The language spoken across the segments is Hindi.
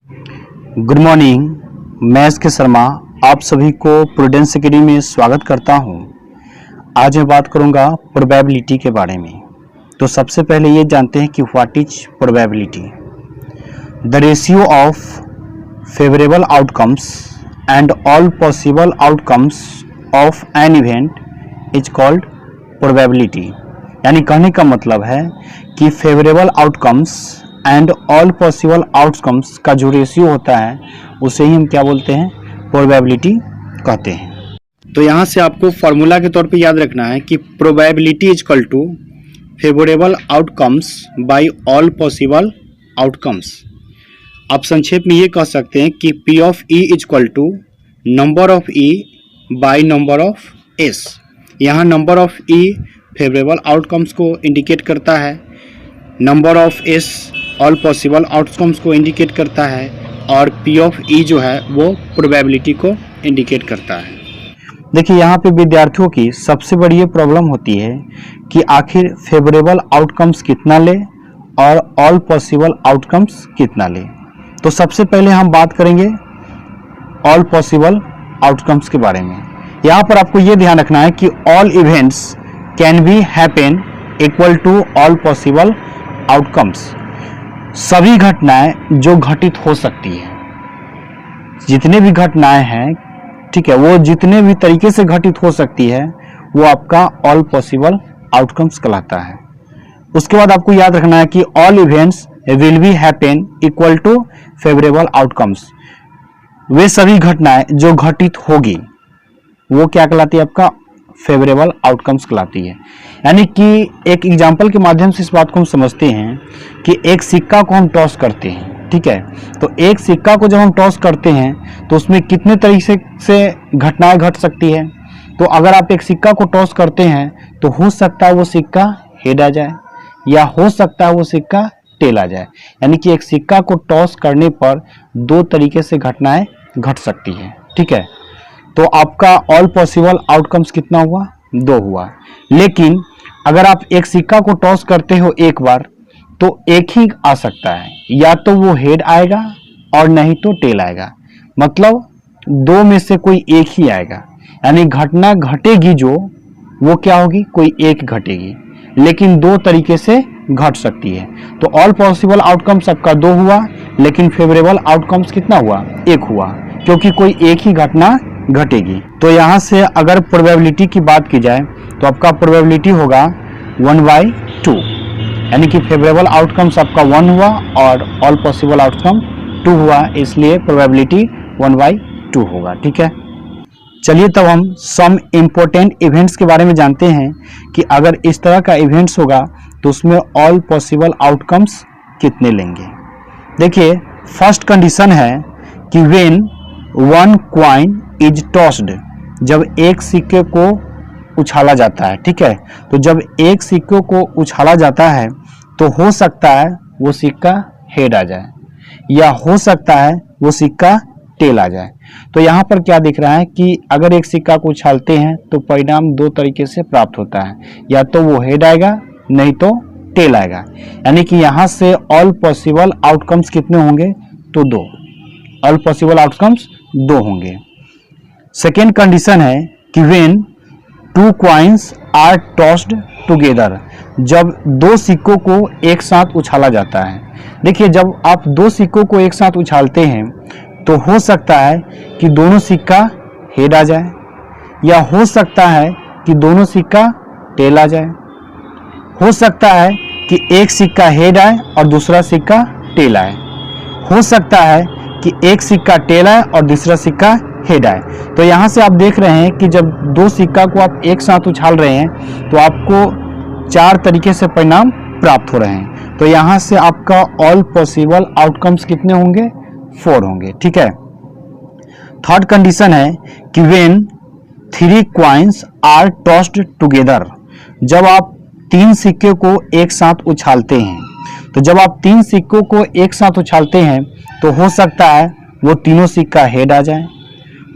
Good morning. मैं एस.के. शर्मा आप सभी को प्रूडेंस एकेडमी में स्वागत करता हूं। आज मैं बात करूंगा प्रोबेबिलिटी के बारे में। तो सबसे पहले ये जानते हैं कि what is probability. The ratio of favourable outcomes and all possible outcomes of an event is called probability. यानी कहने का मतलब है कि favourable outcomes and all possible outcomes का जो रेशियो होता है उसे ही हम क्या बोलते हैं, प्रोबेबिलिटी कहते हैं। तो यहाँ से आपको फॉर्मूला के तौर पे याद रखना है कि probability is equal to favourable outcomes by all possible outcomes. आप संक्षेप में ये कह सकते हैं कि P of E is equal to number of E by number of S। यहाँ number of E favourable outcomes को इंडिकेट करता है, number of S all possible outcomes को इंडिकेट करता है और P ऑफ E जो है वो प्रोबेबिलिटी को इंडिकेट करता है। देखिए यहाँ पे विद्यार्थियों की सबसे बड़ी ये प्रॉब्लम होती है कि आखिर फेवरेबल आउटकम्स कितना ले और ऑल पॉसिबल आउटकम्स कितना ले। तो सबसे पहले हम बात करेंगे ऑल पॉसिबल आउटकम्स के बारे में। यहाँ पर आपको ये ध्यान रखना है कि all events can be happen equal to all possible outcomes. सभी घटनाएं जो घटित हो सकती है, जितने भी घटनाएं हैं, ठीक है, वो जितने भी तरीके से घटित हो सकती है वो आपका ऑल पॉसिबल आउटकम्स कहलाता है। उसके बाद आपको याद रखना है कि all events will be happen equal to favourable outcomes. वे सभी घटनाएं जो घटित होगी वो क्या कहलाती है, आपका फेवरेबल आउटकम्स कहलाती है। यानी कि एक एग्जाम्पल के माध्यम से इस बात को हम समझते हैं कि एक सिक्का को हम टॉस करते हैं, ठीक है। तो एक सिक्का को जब हम टॉस करते हैं तो उसमें कितने तरीके से घटनाएं घट सकती है। तो अगर आप एक सिक्का को टॉस करते हैं तो हो सकता है वो सिक्का हेड आ जाए या हो सकता है वो सिक्का टेल आ जाए। यानी कि एक सिक्का को टॉस करने पर दो तरीके से घटनाएं घट सकती है, ठीक है। तो आपका ऑल पॉसिबल आउटकम्स कितना हुआ, 2 हुआ। लेकिन अगर आप एक सिक्का को टॉस करते हो एक बार तो एक ही आ सकता है, या तो वो हेड आएगा और नहीं तो टेल आएगा। मतलब दो में से कोई एक ही आएगा। यानी घटना घटेगी जो वो क्या होगी, कोई एक घटेगी, लेकिन दो तरीके से घट सकती है। तो ऑल पॉसिबल आउटकम्स आपका 2 हुआ, लेकिन फेवरेबल आउटकम्स कितना हुआ, 1 हुआ, क्योंकि कोई एक ही घटना घटेगी। तो यहाँ से अगर प्रोबेबिलिटी की बात की जाए तो आपका प्रोबेबिलिटी होगा 1/2। यानी कि फेवरेबल आउटकम्स आपका 1 हुआ और ऑल पॉसिबल आउटकम 2 हुआ, इसलिए प्रोबेबिलिटी 1/2 होगा, ठीक है। चलिए तब हम सम इम्पोर्टेंट इवेंट्स के बारे में जानते हैं कि अगर इस तरह का इवेंट्स होगा तो उसमें ऑल पॉसिबल आउटकम्स कितने लेंगे। देखिए फर्स्ट कंडीशन है कि when one coin is tossed, जब एक सिक्के को उछाला जाता है, ठीक है। तो जब एक सिक्के को उछाला जाता है तो हो सकता है वो सिक्का हेड आ जाए या हो सकता है वो सिक्का टेल आ जाए। तो यहाँ पर क्या दिख रहा है कि अगर एक सिक्का को उछालते हैं तो परिणाम दो तरीके से प्राप्त होता है, या तो वो हेड आएगा नहीं तो टेल आएगा। यानी कि यहाँ से ऑल पॉसिबल आउटकम्स कितने होंगे, तो 2। ऑल पॉसिबल आउटकम्स 2 होंगे। सेकेंड कंडीशन है कि when 2 coins are tossed together, जब दो सिक्कों को एक साथ उछाला जाता है। देखिए जब आप दो सिक्कों को एक साथ उछालते हैं तो हो सकता है कि दोनों सिक्का हेड आ जाए या हो सकता है कि दोनों सिक्का टेल आ जाए। हो सकता है कि एक सिक्का हेड आए और दूसरा सिक्का टेल आए। हो सकता है कि एक सिक्का टेल आए और दूसरा सिक्का हेड आए। तो यहाँ से आप देख रहे हैं कि जब दो सिक्का को आप एक साथ उछाल रहे हैं तो आपको 4 तरीके से परिणाम प्राप्त हो रहे हैं। तो यहाँ से आपका ऑल पॉसिबल आउटकम्स कितने होंगे, 4 होंगे, ठीक है। थर्ड कंडीशन है कि when 3 coins are tossed together, जब आप 3 सिक्के को एक साथ उछालते हैं। तो जब आप 3 सिक्कों को एक साथ उछालते हैं तो हो सकता है वो तीनों सिक्का हेड आ जाए,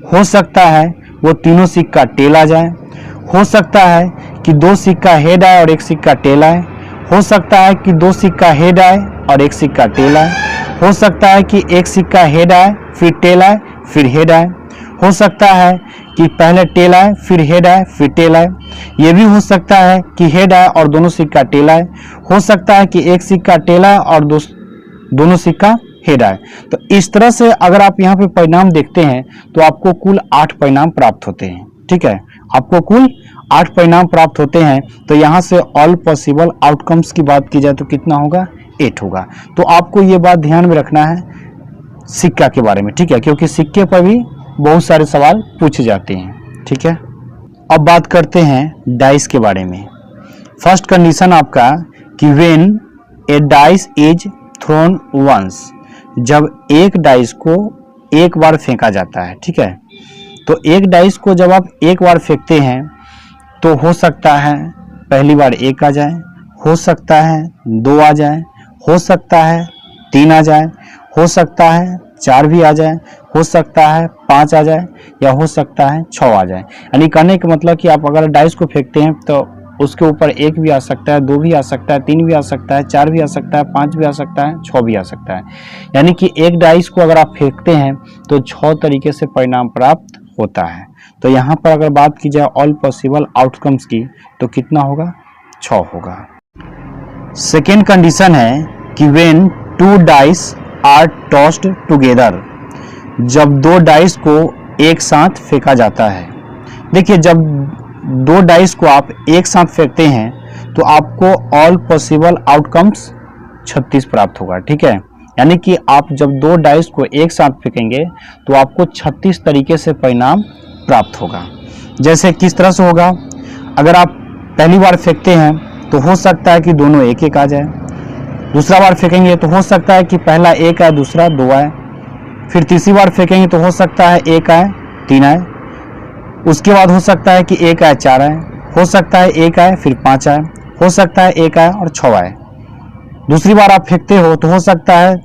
हो सकता है वो तीनों सिक्का टेल आ जाए, हो सकता है कि 2 सिक्का हेड आए और एक सिक्का टेल आए, हो सकता है कि 2 सिक्का हेड आए और एक सिक्का टेल आए, हो सकता है कि एक सिक्का हेड आए, फिर टेल आए, फिर हेड आए। हो सकता है कि पहले टेल आए, फिर हेड आए, फिर टेल आए। ये भी हो सकता है कि हेड आए और दोनों सिक्का टेल आए। हो सकता है कि एक सिक्का टेल आए और दोनों सिक्का हेड आए। तो इस तरह से अगर आप यहाँ पे परिणाम देखते हैं तो आपको कुल 8 परिणाम प्राप्त होते हैं। ठीक है, आपको कुल 8 परिणाम प्राप्त होते हैं। तो यहाँ से ऑल पॉसिबल आउटकम्स की बात की जाए तो कितना होगा, 8 होगा। तो आपको ये बात ध्यान में रखना है सिक्का के बारे में। ठीक है, क्योंकि सिक्के पर भी बहुत सारे सवाल पूछे जाते हैं। ठीक है, अब बात करते हैं डाइस के बारे में। फर्स्ट कंडीशन आपका कि when a dice is thrown once, जब एक डाइस को एक बार फेंका जाता है। ठीक है, तो एक डाइस को जब आप एक बार फेंकते हैं तो हो सकता है पहली बार 1 आ जाए, हो सकता है 2 आ जाए, हो सकता है 3 आ जाए, हो सकता है 4 भी आ जाए, हो सकता है 5 आ जाए, या हो सकता है 6 आ जाए। यानी कहने का मतलब कि आप अगर डाइस को फेंकते हैं तो उसके ऊपर 1 भी आ सकता है, 2 भी आ सकता है, 3 भी आ सकता है, 4 भी आ सकता है, 5 भी आ सकता है, 6 भी आ सकता है। यानी कि एक डाइस को अगर आप फेंकते हैं तो 6 तरीके से परिणाम प्राप्त होता है। तो यहाँ पर अगर बात की जाए ऑल पॉसिबल आउटकम्स की तो कितना होगा, 6 होगा। सेकेंड कंडीशन है कि when 2 dice are tossed together, जब 2 डाइस को एक साथ फेंका जाता है। देखिए, जब 2 डाइस को आप एक साथ फेंकते हैं तो आपको ऑल पॉसिबल आउटकम्स 36 प्राप्त होगा। ठीक है, यानी कि आप जब 2 डाइस को एक साथ फेंकेंगे तो आपको 36 तरीके से परिणाम प्राप्त होगा। जैसे किस तरह से होगा, अगर आप पहली बार फेंकते हैं तो हो सकता है कि दोनों 1-1 आ जाए। दूसरा बार फेंकेंगे तो हो सकता है कि पहला 1 आए, दूसरा 2 आए। फिर तीसरी बार फेंकेंगे तो हो सकता है 1 आए, 3 आए। उसके बाद हो सकता है कि 1 आए, 4 आए। हो सकता है 1 आए, फिर 5 आए। हो सकता है 1 आए और 6 आए। दूसरी बार आप फेंकते हो तो हो सकता है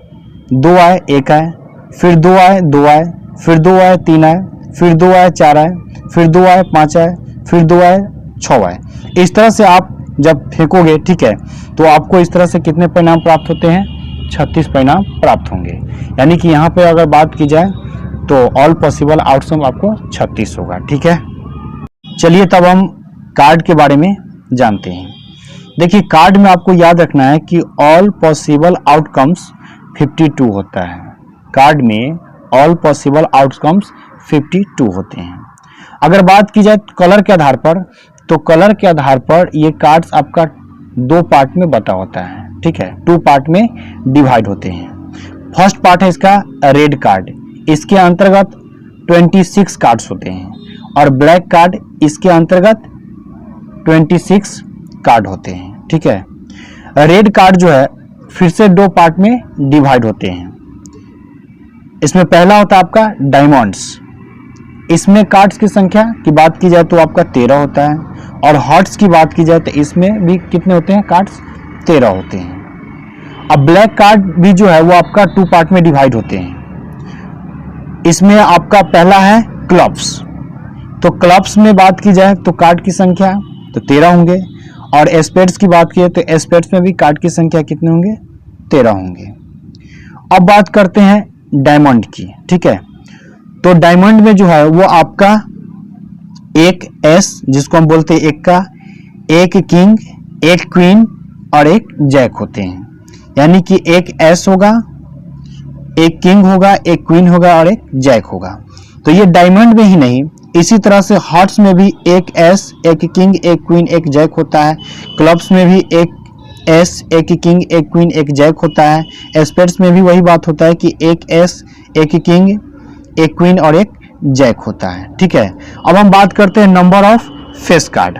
2 आए, 1 आए, फिर 2 आए, 2 आए, फिर 2 आए, 3 आए, फिर 2 आए, 4 आए, फिर 2 आए, 5 आए, फिर 2 आए, 6 आए। इस तरह से आप जब फेंकोगे, ठीक है, तो आपको इस तरह से कितने परिणाम प्राप्त होते हैं, 36 परिणाम प्राप्त होंगे। यानी कि यहाँ पे अगर बात की जाए तो ऑल पॉसिबल आउटकम आपको 36 होगा। ठीक है, चलिए तब हम कार्ड के बारे में जानते हैं। देखिए, कार्ड में आपको याद रखना है कि ऑल पॉसिबल आउटकम्स 52 होता है। कार्ड में ऑल पॉसिबल आउटकम्स 52 होते हैं। अगर बात की जाए कलर के आधार पर, तो कलर के आधार पर ये कार्ड्स आपका 2 पार्ट में बटा होता है। ठीक है, 2 पार्ट में डिवाइड होते हैं। फर्स्ट पार्ट है इसका रेड कार्ड, इसके अंतर्गत 26 कार्ड्स होते हैं, और ब्लैक कार्ड इसके अंतर्गत 26 कार्ड होते हैं। ठीक है, रेड कार्ड जो है फिर से 2 पार्ट में डिवाइड होते हैं। इसमें पहला होता है आपका डायमंड्स, इसमें कार्ड्स की संख्या की बात की जाए तो आपका 13 होता है, और हार्ट्स की बात की जाए तो इसमें भी कितने होते हैं, कार्ड्स 13 होते हैं। अब ब्लैक कार्ड भी जो है वो आपका 2 पार्ट में डिवाइड होते हैं। इसमें आपका पहला है क्लब्स, तो क्लब्स में बात की जाए तो कार्ड की संख्या तो 13 होंगे, और एस्पेड्स की बात की जाए तो एस्पेड्स में भी कार्ड की संख्या कितने होंगे, 13 होंगे। अब बात करते हैं डायमंड की। ठीक है, तो डायमंड में जो है वो आपका एक एस, जिसको हम बोलते हैं एक का, एक किंग, एक क्वीन और एक जैक होते हैं। यानी कि एक एस होगा, एक किंग होगा, एक क्वीन होगा और एक जैक होगा। तो ये डायमंड में ही नहीं, इसी तरह से हार्ट्स में भी एक एस, एक किंग, एक क्वीन, एक जैक होता है। क्लब्स में भी एक एस, एक किंग, एक क्वीन, एक जैक होता है। एस्पेड्स में भी वही बात होता है कि एक एस, एक किंग, एक क्वीन और एक जैक होता है। ठीक है, अब हम बात करते हैं नंबर ऑफ फेस कार्ड।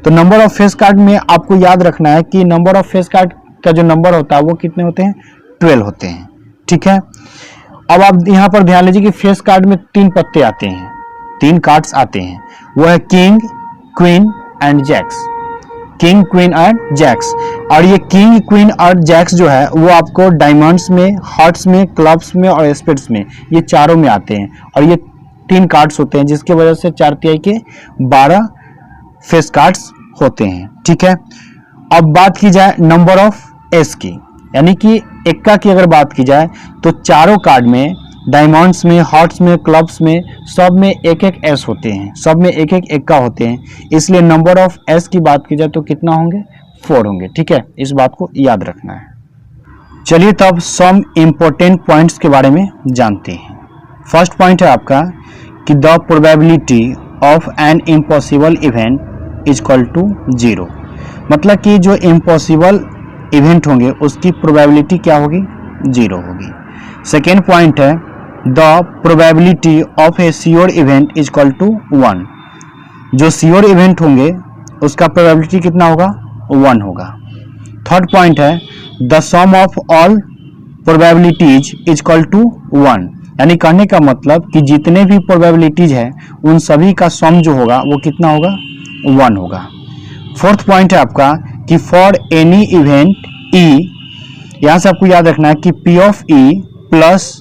तो नंबर ऑफ फेस कार्ड में आपको याद रखना है कि नंबर ऑफ फेस कार्ड का जो नंबर होता है वो कितने होते हैं, 12 होते हैं। ठीक है, अब आप यहाँ पर ध्यान लीजिए कि फेस कार्ड में 3 पत्ते आते हैं, 3 कार्ड्स आते हैं, वो है king, queen and jacks. King, queen and jacks, और ये किंग, क्वीन और जैक्स जो है वो आपको डायमंड्स में, हार्ट्स में, क्लब्स में और एस्पेड्स में, ये चारों में आते हैं। और ये 3 कार्ड्स होते हैं, जिसकी वजह से 4 के 12 फेस कार्ड्स होते हैं। ठीक है, अब बात की जाए नंबर ऑफ एस की, यानी कि एक्का की अगर बात की जाए तो चारों कार्ड में, डायमंड्स में, हार्ट्स में, क्लब्स में, सब में एक एक एस होते हैं, सब में एक एक एक्का होते हैं। इसलिए नंबर ऑफ एस की बात की जाए तो कितना होंगे? 4 होंगे। ठीक है, इस बात को याद रखना है। चलिए तब सम इम्पोर्टेंट पॉइंट्स के बारे में जानते हैं। फर्स्ट पॉइंट है आपका कि the probability of an impossible event is equal to 0। मतलब कि जो इम्पॉसिबल इवेंट होंगे उसकी प्रोबेबिलिटी क्या होगी? 0 होगी। सेकेंड पॉइंट है the probability of a sure event is equal to 1। जो श्योर इवेंट होंगे उसका प्रोबेबिलिटी कितना होगा? 1 होगा। थर्ड पॉइंट है the sum of all probabilities is equal to 1। यानी कहने का मतलब कि जितने भी प्रोबेबिलिटीज है उन सभी का सम जो होगा वो कितना होगा? 1 होगा। फोर्थ पॉइंट है आपका कि फॉर एनी इवेंट ई, यहां से आपको याद रखना है कि P of E plus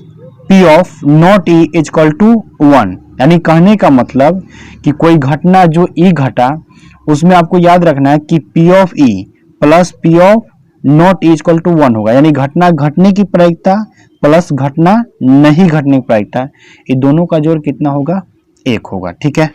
P of not E is equal to 1। यानी कहने का मतलब कि कोई घटना जो ई घटा उसमें आपको याद रखना है कि P of E plus P of not E equal to 1 होगा। यानी घटना घटने की प्रायिकता प्लस घटना नहीं घटने की प्रायिकता, ये दोनों का जोड़ कितना होगा? 1 होगा। ठीक है।